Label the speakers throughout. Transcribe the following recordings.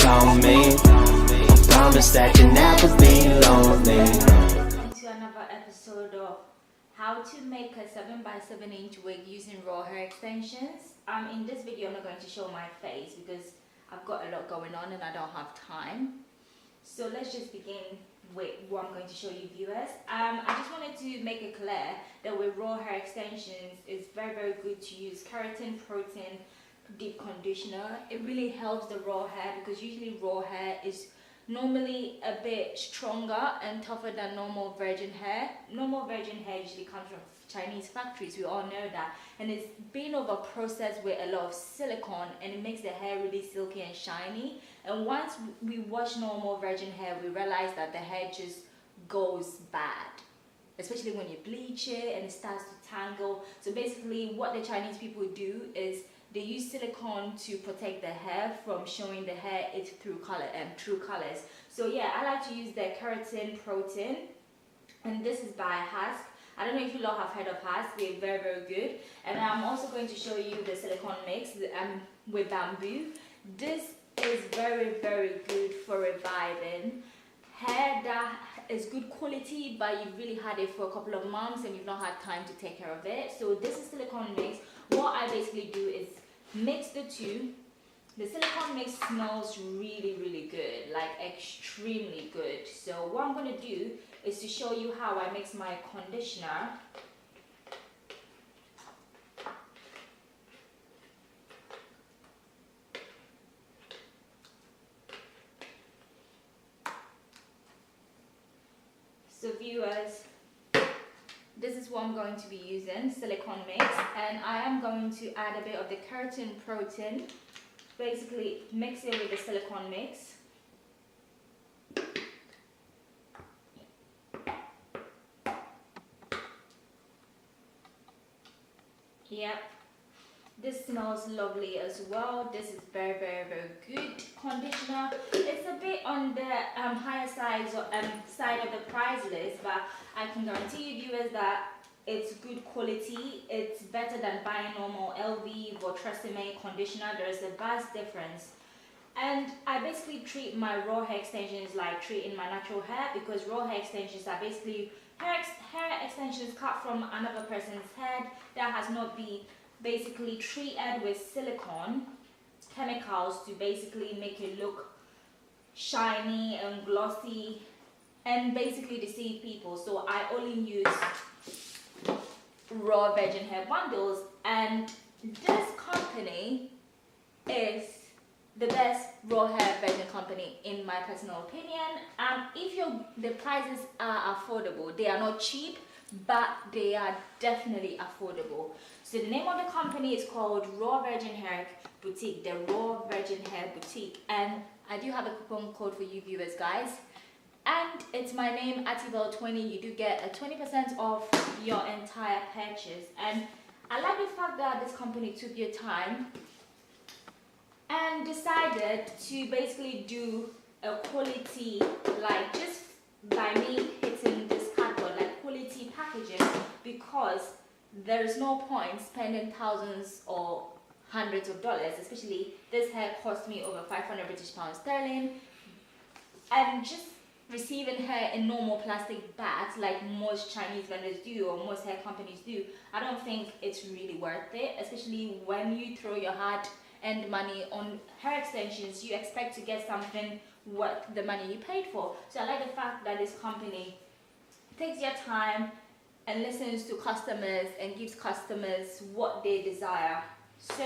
Speaker 1: on me. I promise that you'll never be lonely.
Speaker 2: Welcome to another episode of how to make a 7x7 inch wig using raw hair extensions. In this video I'm not going to show my face because I've got a lot going on and I don't have time. So let's just begin with what I'm going to show you viewers. I just wanted to make it clear that with raw hair extensions it's very good to use keratin protein deep conditioner. It really helps the raw hair because usually raw hair is normally a bit stronger and tougher than normal virgin hair. Normal virgin hair usually comes from Chinese factories, we all know that, and it's been over processed with a lot of silicone and it makes the hair really silky and shiny. And once we wash normal virgin hair, we realize that the hair just goes bad, especially when you bleach it and it starts to tangle. So basically what the Chinese people do is they use silicone to protect the hair from showing the hair its true colors. So yeah, I like to use the keratin protein, and this is by Husk. I don't know if you lot have heard of Husk. They're very good. And I'm also going to show you the silicone mix with bamboo. This is very good for reviving hair that is good quality but you've really had it for a couple of months and you've not had time to take care of it. So this is silicone mix. What I basically do is mix the two. The silicone mix smells really good, like extremely good. So what I'm going to do is to show you how I mix my conditioner. So viewers, this is what I'm going to be using, silicone mix, and I am going to add a bit of the keratin protein, basically mix it with the silicone mix. Yep, this smells lovely as well. This is very good conditioner. It's a bit on the higher side of the price list, but I can guarantee you viewers that it's good quality. It's better than buying normal LV or Tresemme conditioner. There's a vast difference. And I basically treat my raw hair extensions like treating my natural hair, because raw hair extensions are basically hair extensions cut from another person's head that has not been basically treated with silicone chemicals to basically make it look shiny and glossy and basically deceive people. So I only use raw virgin hair bundles, and this company is the best raw hair virgin company in my personal opinion. If the prices are affordable, they are not cheap, but they are definitely affordable. So the name of the company is called Raw Virgin Hair Boutique, the Raw Virgin Hair Boutique, and I do have a coupon code for you viewers guys, and it's my name, Atibel20. You do get a 20% off your entire purchase. And I like the fact that this company took your time and decided to basically do a quality, like just by me hitting this cardboard, like quality packaging, because there is no point spending thousands or hundreds of dollars, especially this hair cost me over 500 British pounds sterling, and just receiving hair in normal plastic bags like most Chinese vendors do or most hair companies do. I don't think it's really worth it, especially when you throw your hard and money on hair extensions. You expect to get something worth the money you paid for. So I like the fact that this company takes their time and listens to customers and gives customers what they desire. So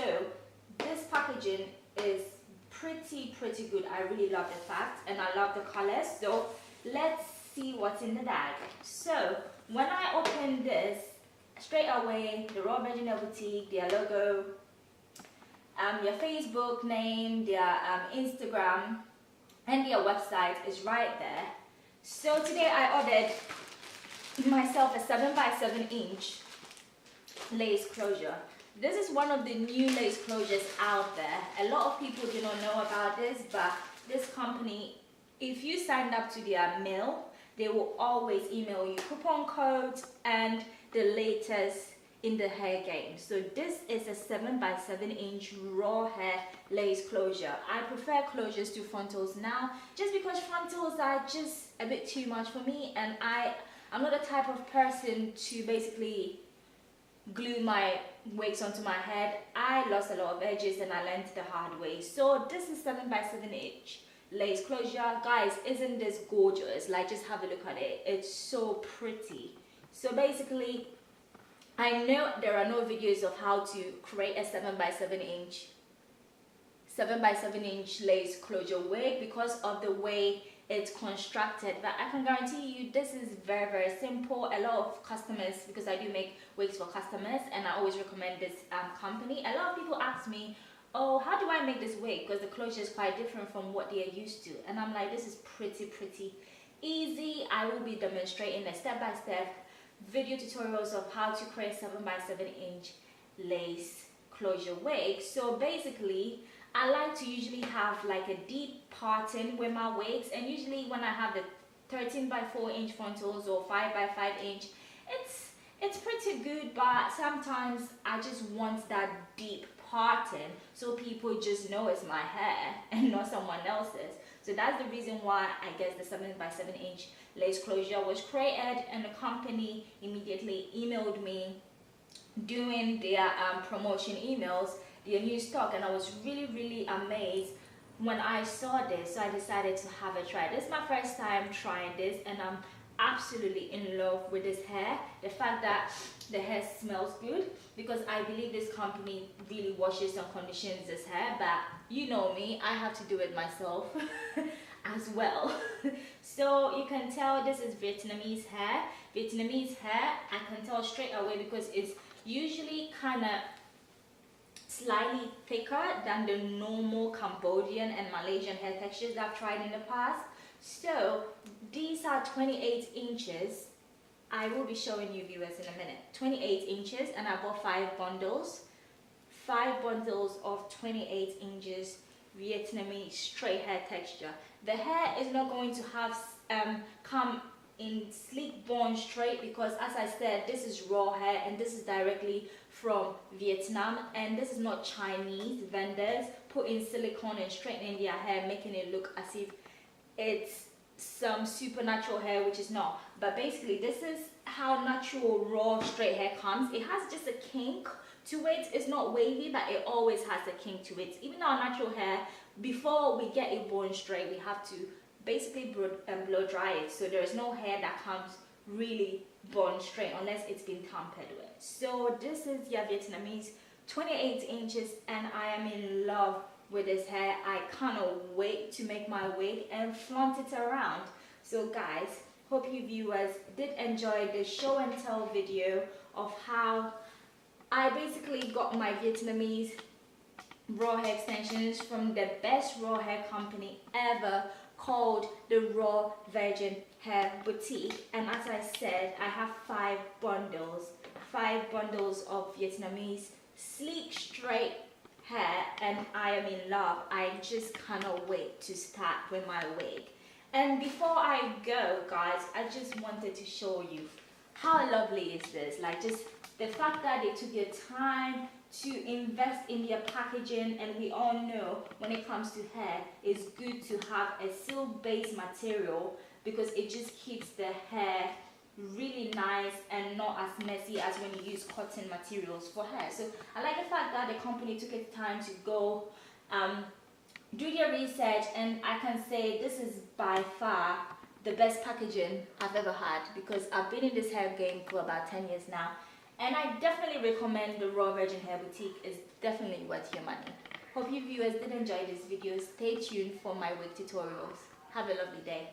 Speaker 2: this packaging is pretty good. I really love the fact, and I love the colors. So let's see what's in the bag. So when I open this, straight away the Raw Virgin Hair Boutique, their logo, their Facebook name, their Instagram, and their website is right there. So today I ordered myself a 7x7 inch lace closure. This is one of the new lace closures out there. A lot of people do not know about this, but this company, if you signed up to their mail, they will always email you coupon codes and the latest in the hair game. So this is a 7x7" raw hair lace closure. I prefer closures to frontals now, just because frontals are just a bit too much for me, and I'm not the type of person to basically glue my wigs onto my head. I lost a lot of edges and I learned the hard way. So this is 7x7" lace closure. Guys, isn't this gorgeous? Like, just have a look at it. It's so pretty. So basically, I know there are no videos of how to create a 7x7" lace closure wig because of the way it's constructed, but I can guarantee you this is very simple. A lot of customers, because I do make wigs for customers and I always recommend this company, a lot of people ask me, oh, how do I make this wig, because the closure is quite different from what they are used to, and I'm like, this is pretty easy. I will be demonstrating a step-by-step video tutorials of how to create 7x7" lace closure wig. So basically, I like to usually have like a deep parting with my wigs, and usually when I have the 13x4" frontals or 5x5", it's pretty good, but sometimes I just want that deep parting so people just know it's my hair and not someone else's. So that's the reason why I guess the 7x7" lace closure was created, and the company immediately emailed me doing their promotion emails, their new stock, and I was really amazed when I saw this. So I decided to have a try. This is my first time trying this, and I'm absolutely in love with this hair. The fact that the hair smells good, because I believe this company really washes and conditions this hair, but you know me, I have to do it myself as well. So you can tell this is Vietnamese hair. Vietnamese hair, I can tell straight away because it's usually kind of slightly thicker than the normal Cambodian and Malaysian hair textures I've tried in the past. So these are 28 inches. I will be showing you viewers in a minute. 28 inches, and I bought 5 bundles. 5 bundles of 28 inches Vietnamese straight hair texture. The hair is not going to have come in sleek bond straight, because as I said, this is raw hair and this is directly from Vietnam, and this is not Chinese vendors putting silicone and straightening their hair, making it look as if it's some supernatural hair, which is not. But basically, this is how natural raw straight hair comes. It has just a kink to it. It's not wavy, but it always has a kink to it. Even our natural hair, before we get it bone straight, we have to basically blow dry it. So there is no hair that comes really bone straight unless it's been tampered with. So this is your Vietnamese 28 inches, and I am in love with this hair. I cannot wait to make my wig and flaunt it around. So guys, hope you viewers did enjoy this show and tell video of how I basically got my Vietnamese raw hair extensions from the best raw hair company ever, called the Raw Virgin Hair Boutique. And as I said, I have 5 bundles of Vietnamese sleek straight hair, and I am in love. I just cannot wait to start with my wig. And before I go, guys, I just wanted to show you how lovely is this. Like, just the fact that they took their time to invest in their packaging, and we all know when it comes to hair, it's good to have a silk based material because it just keeps the hair really nice and not as messy as when you use cotton materials for hair. So I like the fact that the company took its time to go do their research, and I can say this is by far the best packaging I've ever had, because I've been in this hair game for about 10 years now, and I definitely recommend the Raw Virgin Hair Boutique. Is definitely worth your money. Hope you viewers did enjoy this video. Stay tuned for my wig tutorials. Have a lovely day.